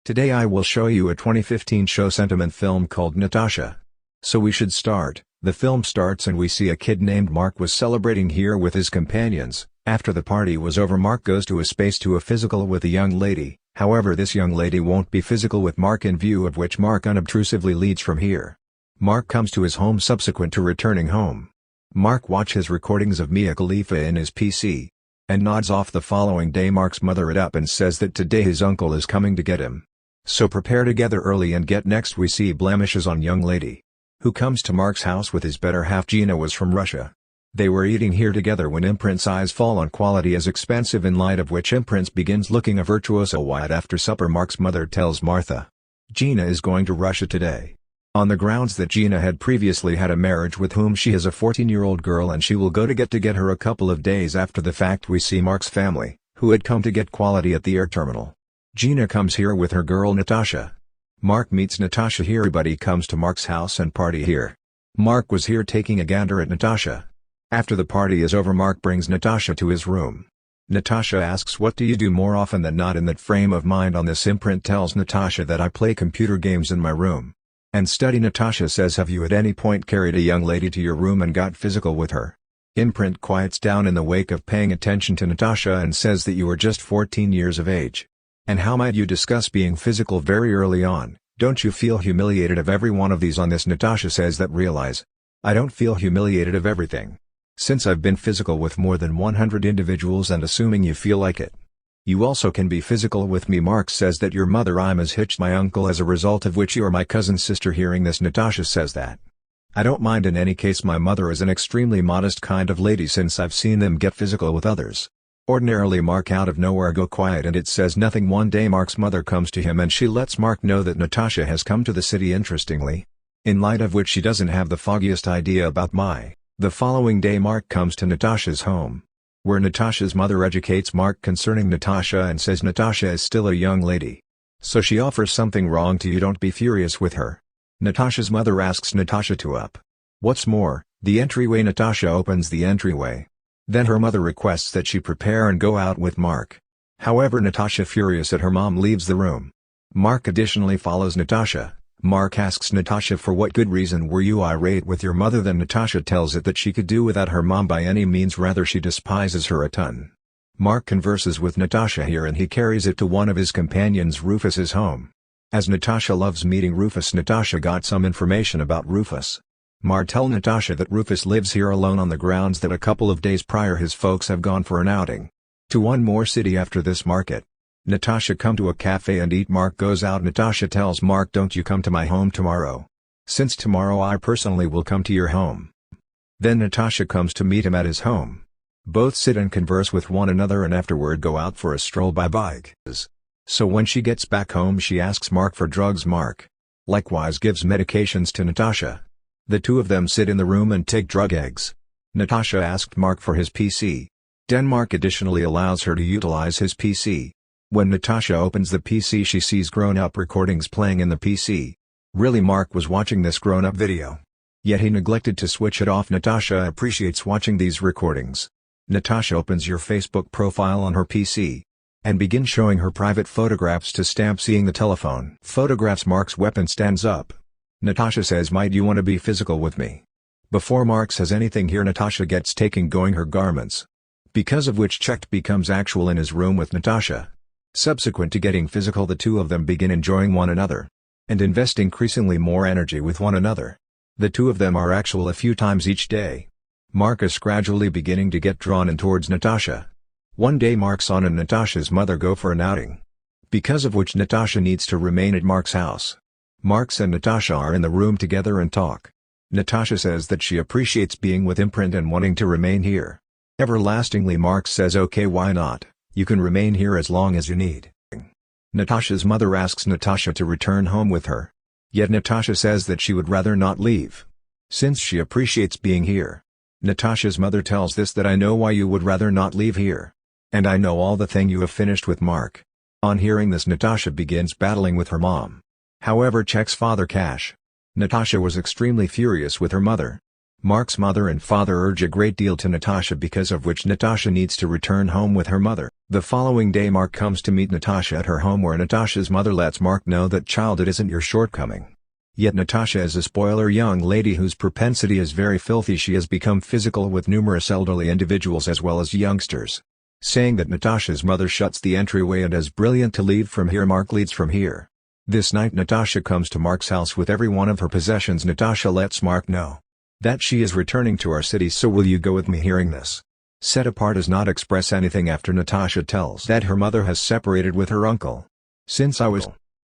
Today I will show you a 2015 show sentiment film called Natasha. So we should start. The film starts and we see a kid named Mark was celebrating here with his companions. After the party was over, Mark goes to a space to a physical with a young lady. However, this young lady won't be physical with Mark, in view of which Mark unobtrusively leads from here. Mark comes to his home subsequent to returning home. Mark watches recordings of Mia Khalifa in his PC. And nods off. The following day Mark's mother it up and says that today his uncle is coming to get him. So prepare to gather early and get. Next we see blemishes on young lady, who comes to Mark's house with his better half. Gina was from Russia. They were eating here together when Imprint's eyes fall on quality as expensive, in light of which Imprint begins looking a virtuoso wide. After supper Mark's mother tells Martha Gina is going to Russia today, on the grounds that Gina had previously had a marriage with whom she has a 14-year-old girl and she will go to get her a couple of days after the fact. We see Mark's family, who had come to get quality at the air terminal. Gina comes here with her girl Natasha. Mark meets Natasha here. Everybody comes to Mark's house and party here. Mark was here taking a gander at Natasha. After the party is over, Mark brings Natasha to his room. Natasha asks, what do you do more often than not in that frame of mind? On this, Imprint tells Natasha that I play computer games in my room and study. Natasha says, have you at any point carried a young lady to your room and got physical with her? Imprint quiets down in the wake of paying attention to Natasha and says that you are just 14 years of age. And how might you discuss being physical very early on? Don't you feel humiliated of every one of these? On this, Natasha says that realize I don't feel humiliated of everything, since I've been physical with more than 100 individuals, and assuming you feel like it, you also can be physical with me. Mark says that your mother I'm has hitched my uncle, as a result of which you are my cousin's sister. Hearing this, Natasha says that I don't mind. In any case, my mother is an extremely modest kind of lady, since I've seen them get physical with others. Ordinarily Mark out of nowhere go quiet and it says nothing. One day Mark's mother comes to him and she lets Mark know that Natasha has come to the city. Interestingly, in light of which she doesn't have the foggiest idea about The following day Mark comes to Natasha's home, where Natasha's mother educates Mark concerning Natasha and says Natasha is still a young lady. So she offers something wrong to you, don't be furious with her. Natasha's mother asks Natasha to up. What's more, the entryway. Natasha opens the entryway. Then her mother requests that she prepare and go out with Mark. However, Natasha, furious at her mom, leaves the room. Mark additionally follows Natasha. Mark asks Natasha, for what good reason were you irate with your mother? Then Natasha tells it that she could do without her mom by any means, rather she despises her a ton. Mark converses with Natasha here and he carries it to one of his companions Rufus's home. As Natasha loves meeting Rufus, Natasha got some information about Rufus. Mark tells Natasha that Rufus lives here alone on the grounds that a couple of days prior his folks have gone for an outing to one more city. After this market, Natasha come to a cafe and eat. Mark goes out. Natasha tells Mark, don't you come to my home tomorrow, since tomorrow I personally will come to your home. Then Natasha comes to meet him at his home. Both sit and converse with one another and afterward go out for a stroll by bike. So when she gets back home she asks Mark for drugs. Mark likewise gives medications to Natasha. The two of them sit in the room and take drug eggs. Natasha asked Mark for his PC. Then Mark additionally allows her to utilize his PC. When Natasha opens the PC she sees grown-up recordings playing in the PC. Really, Mark was watching this grown-up video, yet he neglected to switch it off. Natasha appreciates watching these recordings. Natasha opens your Facebook profile on her PC and begins showing her private photographs to stamp. Seeing the telephone photographs, Mark's weapon stands up. Natasha says, might you want to be physical with me? Before Mark says anything here, Natasha gets taken going her garments, because of which checked becomes actual in his room with Natasha. Subsequent to getting physical, the two of them begin enjoying one another and invest increasingly more energy with one another. The two of them are actual a few times each day. Mark is gradually beginning to get drawn in towards Natasha. One day Mark's son and Natasha's mother go for an outing, because of which Natasha needs to remain at Mark's house. Mark and Natasha are in the room together and talk. Natasha says that she appreciates being with Imprint and wanting to remain here everlastingly. Mark says okay, why not, you can remain here as long as you need. Natasha's mother asks Natasha to return home with her. Yet Natasha says that she would rather not leave, since she appreciates being here. Natasha's mother tells this that I know why you would rather not leave here, and I know all the thing you have finished with Mark. On hearing this, Natasha begins battling with her mom. However, checks father cash. Natasha was extremely furious with her mother. Mark's mother and father urge a great deal to Natasha, because of which Natasha needs to return home with her mother. The following day Mark comes to meet Natasha at her home, where Natasha's mother lets Mark know that childhood isn't your shortcoming. Yet Natasha is a spoiler young lady whose propensity is very filthy. She has become physical with numerous elderly individuals as well as youngsters. Saying that Natasha's mother shuts the entryway and is brilliant to leave from here, Mark leads from here. This night Natasha comes to Mark's house with every one of her possessions. Natasha lets Mark know that she is returning to our city. So will you go with me? Hearing this, Set Apart does not express anything after Natasha tells that her mother has separated with her uncle. Since I was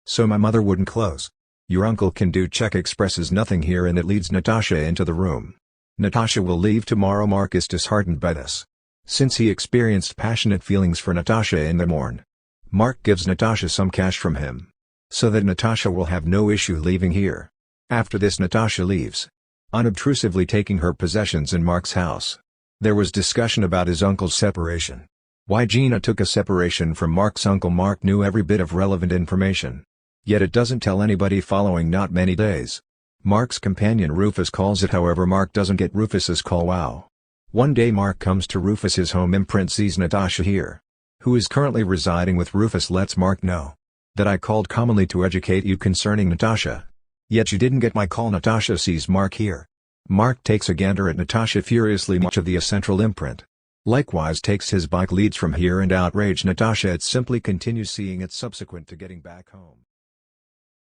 so my mother wouldn't close. Your uncle can do check expresses nothing here, and it leads Natasha into the room. Natasha will leave tomorrow. Mark is disheartened by this, since he experienced passionate feelings for Natasha in the morn. Mark gives Natasha some cash from him, so that Natasha will have no issue leaving here. After this Natasha leaves, unobtrusively taking her possessions in Mark's house. There was discussion about his uncle's separation. Why Gina took a separation from Mark's uncle. Mark knew every bit of relevant information, yet it doesn't tell anybody. Following not many days, Mark's companion Rufus calls it. However, Mark doesn't get Rufus's call. Wow. One day Mark comes to Rufus's home. Imprint sees Natasha here, who is currently residing with Rufus. Lets Mark know that I called commonly to educate you concerning Natasha, yet you didn't get my call. Natasha sees Mark here. Mark takes a gander at Natasha furiously. Much of the central imprint likewise takes his bike, leads from here, and outraged Natasha it simply continues, seeing it subsequent to getting back home.